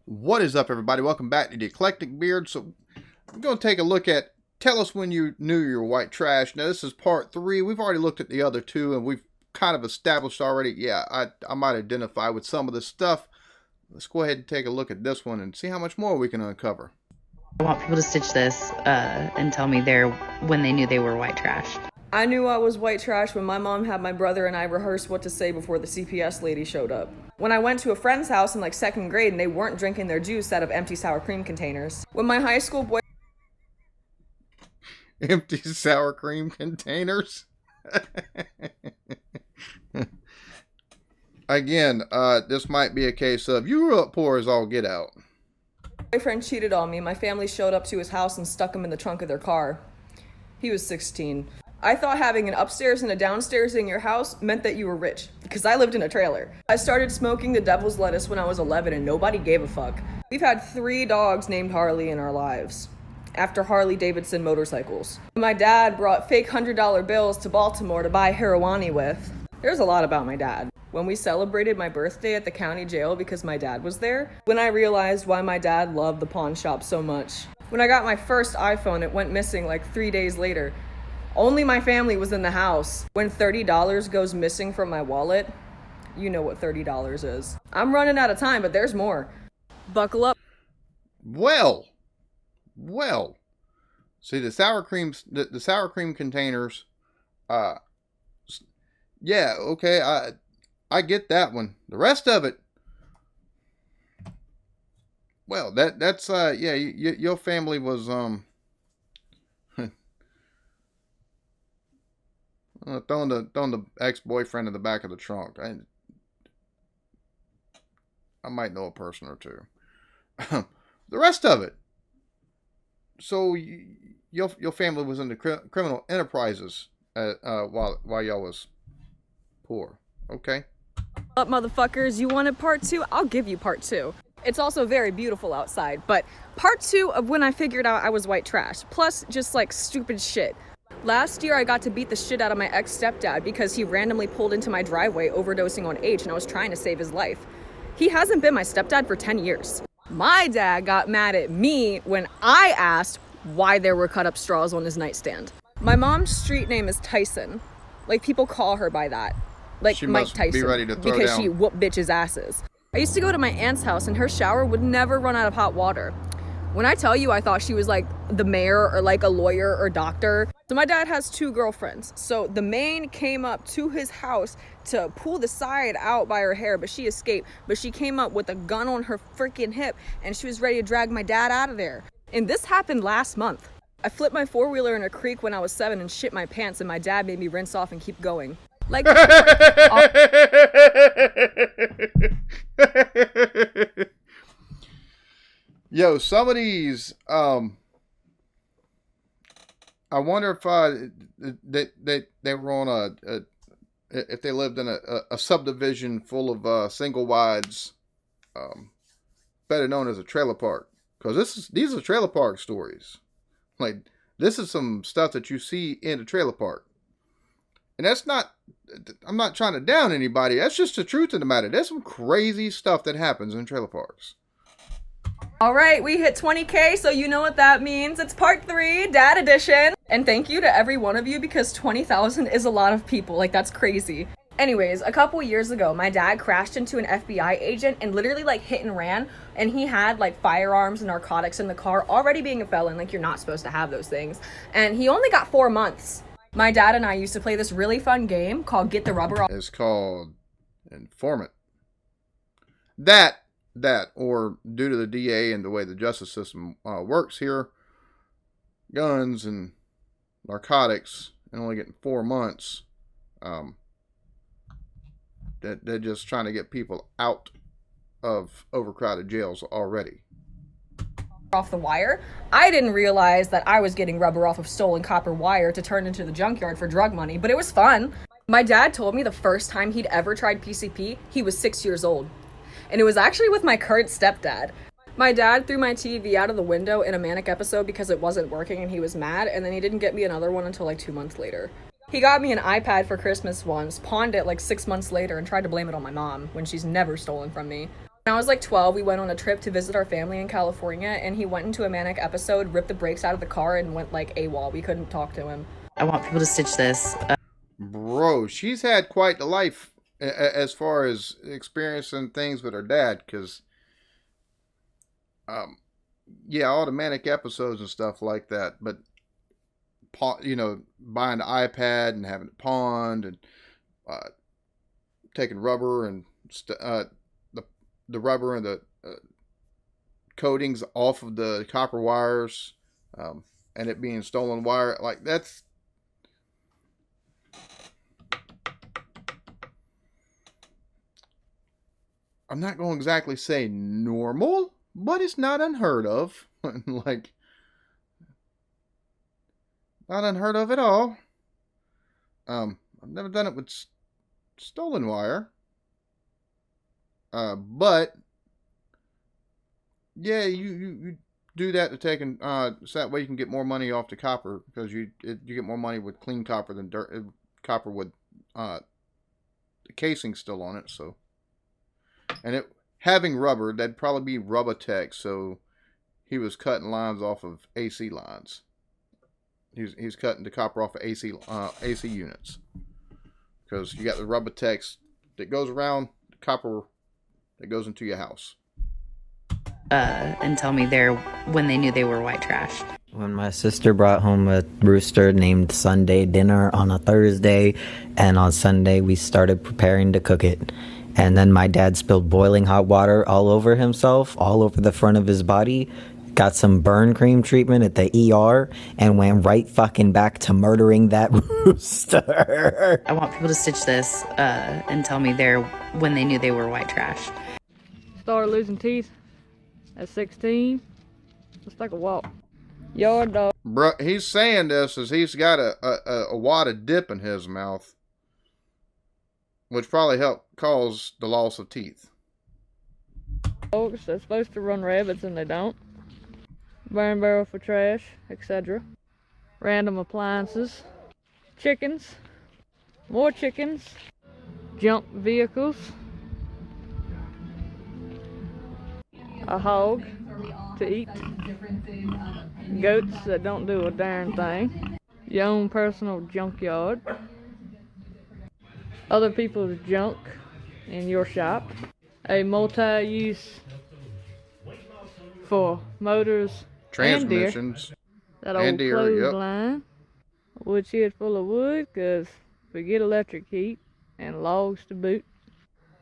What is up, everybody? Welcome back to the Eclectic Beard. So, I'm going to take a look at Tell Us When You Knew You Were White Trash. Now, this is part 3. We've already looked at the other 2, and we've kind of established already, yeah, I might identify with some of this stuff. Let's go ahead and take a look at this one and see how much more we can uncover. I want people to stitch this and tell me when they knew they were white trash. I knew I was white trash when my mom had my brother and I rehearse what to say before the CPS lady showed up. When I went to a friend's house in like 2nd grade and they weren't drinking their juice out of empty sour cream containers. When my high school boy... Empty sour cream containers? Again, this might be a case of you grew up poor as all get out. boyfriend cheated on me. My family showed up to his house and stuck him in the trunk of their car. He was 16. I thought having an upstairs and a downstairs in your house meant that you were rich, because I lived in a trailer. I started smoking the devil's lettuce when I was 11 and nobody gave a fuck. We've had 3 dogs named Harley in our lives, after Harley Davidson motorcycles. My dad brought fake $100 bills to Baltimore to buy Harawani with. There's a lot about my dad. When we celebrated my birthday at the county jail because my dad was there, when I realized why my dad loved the pawn shop so much. When I got my first iPhone, it went missing like 3 days later. Only my family was in the house. When $30 goes missing from my wallet, you know what $30 is. I'm running out of time, but there's more. Buckle up. Well. See, the sour cream containers, yeah, okay, I get that one. The rest of it, well, that's yeah, your family was throwing the ex-boyfriend in the back of the trunk. I might know a person or two. The rest of it. So your family was into criminal enterprises while y'all was poor. Okay. Up, motherfuckers, you wanted part 2? I'll give you part 2. It's also very beautiful outside, but part 2 of when I figured out I was white trash, plus just like stupid shit. Last year I got to beat the shit out of my ex-stepdad because he randomly pulled into my driveway overdosing on H and I was trying to save his life. He hasn't been my stepdad for 10 years. My dad got mad at me when I asked why there were cut up straws on his nightstand. My mom's street name is Tyson. Like, people call her by that. Like She Mike must Tyson. be ready to throw because down. she whooped bitches' asses. I used to go to my aunt's house and her shower would never run out of hot water. When I tell you I thought she was like the mayor or like a lawyer or doctor. So my dad has 2 girlfriends. So the main came up to his house to pull the side out by her hair, but she escaped. But she came up with a gun on her freaking hip and she was ready to drag my dad out of there. And this happened last month. I flipped my 4-wheeler in a creek when I was 7 and shit my pants and my dad made me rinse off and keep going. Like, Yo, some of these, I wonder if they were on if they lived in a subdivision full of single wides, better known as a trailer park, because these are trailer park stories. Like, this is some stuff that you see in a trailer park, and I'm not trying to down anybody. That's just the truth of the matter. There's some crazy stuff that happens in trailer parks. all right, we hit 20K, so you know what that means. It's part 3, dad edition. And thank you to every one of you because 20,000 is a lot of people. Like, that's crazy. Anyways, a couple years ago, my dad crashed into an FBI agent and literally like hit and ran. And he had like firearms and narcotics in the car, already being a felon. Like, you're not supposed to have those things. And he only got 4 months. My dad and I used to play this really fun game called Get the Rubber Off. It's called Informant. Or due to the DA and the way the justice system works here, guns and narcotics, and only getting 4 months, they're just trying to get people out of overcrowded jails already. Off the wire. I didn't realize that I was getting rubber off of stolen copper wire to turn into the junkyard for drug money, but it was fun. My dad told me the first time he'd ever tried PCP, he was 6 years old. And it was actually with my current stepdad. My dad threw my TV out of the window in a manic episode because it wasn't working and he was mad, and then he didn't get me another one until like 2 months later. He got me an iPad for Christmas once, pawned it like 6 months later, and tried to blame it on my mom when she's never stolen from me. When I was like 12, we went on a trip to visit our family in California, and he went into a manic episode, ripped the brakes out of the car, and went like AWOL. We couldn't talk to him. I want people to stitch this. Bro, she's had quite the life as far as experiencing things with her dad, because, yeah, all the manic episodes and stuff like that, but, buying the iPad and having it pawned and taking rubber and the rubber and the coatings off of the copper wires, and it being stolen wire, like that's I'm not going to exactly say normal, but it's not unheard of. Like, not unheard of at all. I've never done it with stolen wire. But yeah, you do that to taking so that way you can get more money off the copper, because you get more money with clean copper than copper with the casing still on it. So, and it having rubber, that'd probably be rubber tech. So he was cutting lines off of AC lines. He's cutting the copper off of AC units, because you got the rubber techs that goes around the copper that goes into your house. And tell me when they knew they were white trash. When my sister brought home a rooster named Sunday dinner on a Thursday, and on Sunday we started preparing to cook it. And then my dad spilled boiling hot water all over himself, all over the front of his body, got some burn cream treatment at the ER, and went right fucking back to murdering that rooster. I want people to stitch this and tell me when they knew they were white trash. Started losing teeth at 16. Let's take a walk. Yard dog. Bro, he's saying this as he's got a wad of dip in his mouth, which probably helped cause the loss of teeth. Dogs, they're supposed to run rabbits and they don't. Burn barrel for trash, etc. Random appliances. Chickens. More chickens. Junk vehicles. A hog to eat. Goats that don't do a darn thing. Your own personal junkyard. Other people's junk in your shop. A multi-use for motors Transmissions. and deer. That old clothesline. A wood shed full of wood, because we get electric heat and logs to boot.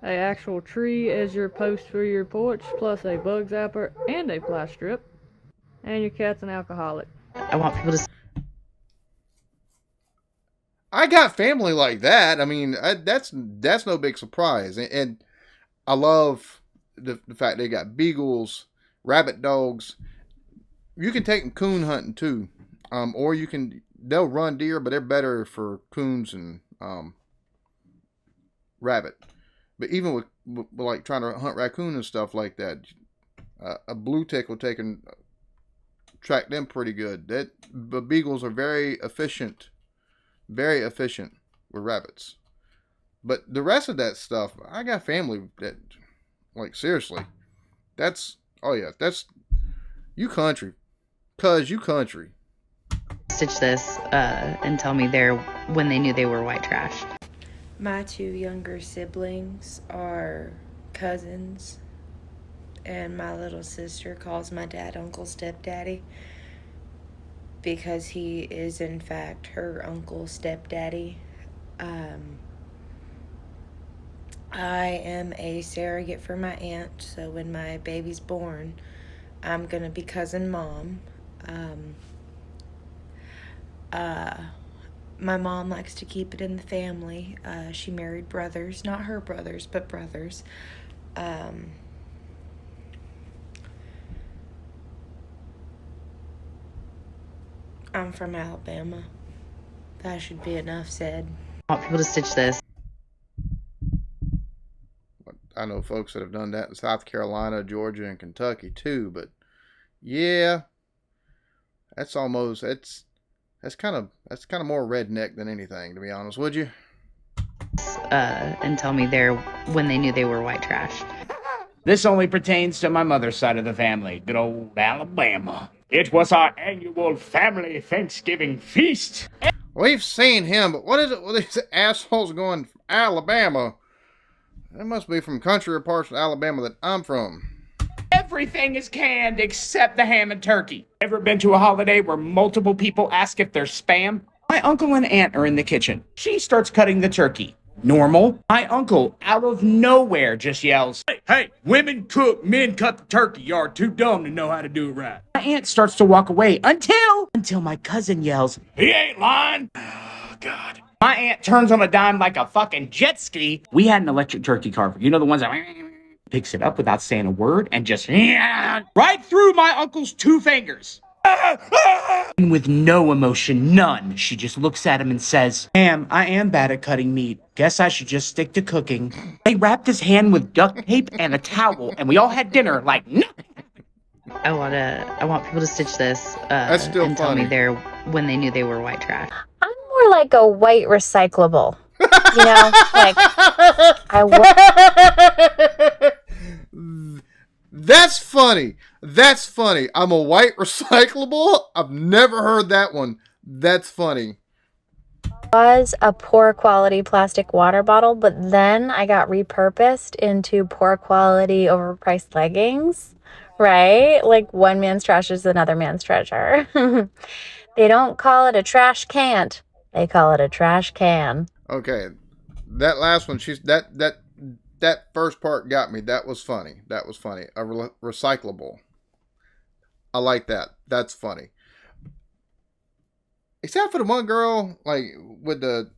A actual tree as your post for your porch, plus a bug zapper and a ply strip. And your cat's an alcoholic. I want people to. I got family like that. I mean, that's no big surprise. And I love the fact they got beagles, rabbit dogs. You can take them coon hunting too. Or they'll run deer, but they're better for coons and rabbit. But even with like trying to hunt raccoon and stuff like that, a blue tick will track them pretty good. The beagles are very efficient with rabbits. But the rest of that stuff, I got family that, like, seriously, that's you country, cuz you country. Stitch this and tell me when they knew they were white trash. My two younger siblings are cousins, and my little sister calls my dad Uncle Stepdaddy because he is in fact her uncle stepdaddy. I am a surrogate for my aunt, so when my baby's born, I'm gonna be cousin mom. My mom likes to keep it in the family. She married brothers, not her brothers, but brothers. I'm from Alabama. That should be enough said. I want people to stitch this. I know folks that have done that in South Carolina, Georgia, and Kentucky too. But yeah, that's kind of more redneck than anything, to be honest. Would you? And tell me when they knew they were white trash. This only pertains to my mother's side of the family, good old Alabama. It was our annual family Thanksgiving feast. We've seen him, but what is it with these assholes going from Alabama? They must be from country or parts of Alabama that I'm from. Everything is canned except the ham and turkey. Ever been to a holiday where multiple people ask if there's spam? My uncle and aunt are in the kitchen. She starts cutting the turkey. Normal. My uncle, out of nowhere, just yells, Hey, women cook, men cut the turkey. You're too dumb to know how to do it right. My aunt starts to walk away until my cousin yells, He ain't lying. Oh, God. My aunt turns on a dime like a fucking jet ski. We had an electric turkey carver. You know the ones that picks it up without saying a word and just right through my uncle's 2 fingers. And with no emotion, none, she just looks at him and says, Ma'am, I am bad at cutting meat. Guess I should just stick to cooking. They wrapped his hand with duct tape and a towel, and we all had dinner like nothing. I want people to stitch this That's still and tell funny. me when they knew they were white trash. I'm more like a white recyclable. You know, like That's funny. That's funny. I'm a white recyclable. I've never heard that one. That's funny. was a poor quality plastic water bottle, but then I got repurposed into poor quality overpriced leggings, right? Like one man's trash is another man's treasure. They don't call it a trash can. They call it a trash can. Okay. That last one, that first part got me. That was funny. That was funny. A recyclable. I like that. That's funny. Except for the one girl, like with the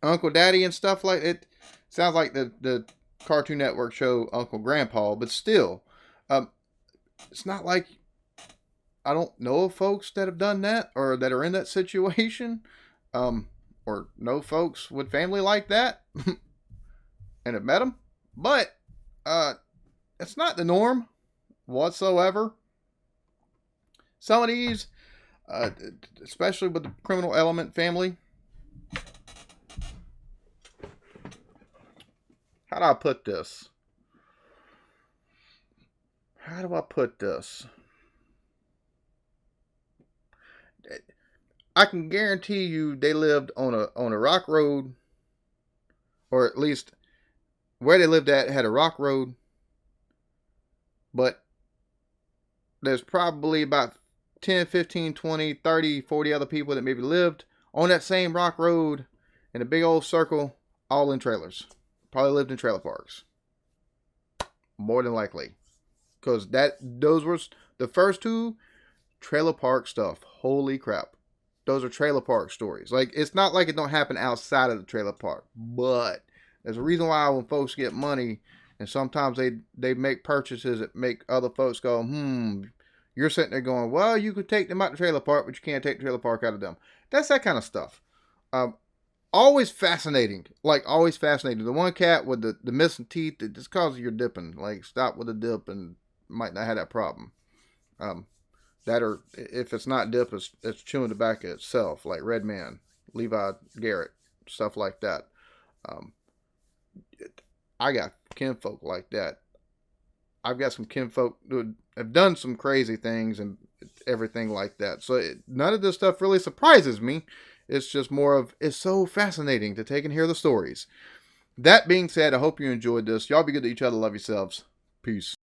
Uncle Daddy and stuff like it. Sounds like the Cartoon Network show Uncle Grandpa, but still, it's not like I don't know of folks that have done that or that are in that situation, or know folks with family like that and have met them. But it's not the norm whatsoever. Some of these, especially with the criminal element family. How do I put this? How do I put this? I can guarantee you they lived on a rock road, or at least where they lived at had a rock road. But there's probably about 10, 15, 20, 30, 40 other people that maybe lived on that same rock road in a big old circle, all in trailers. Probably lived in trailer parks. More than likely. Because those were the first two trailer park stuff. Holy crap. Those are trailer park stories. Like, it's not like it don't happen outside of the trailer park. But there's a reason why when folks get money, and sometimes they make purchases that make other folks go, you're sitting there going, well, you could take them out the trailer park, but you can't take the trailer park out of them. That's that kind of stuff. Always fascinating. Like, always fascinating. The one cat with the missing teeth, it just causes your dipping. Like, stop with the dip and might not have that problem. That, or if it's not dip, it's chewing tobacco itself. Like Red Man, Levi Garrett, stuff like that. I got kinfolk like that. I've got some kinfolk who have done some crazy things and everything like that. So none of this stuff really surprises me. It's just more of, it's so fascinating to take and hear the stories. That being said, I hope you enjoyed this. Y'all be good to each other. Love yourselves. Peace.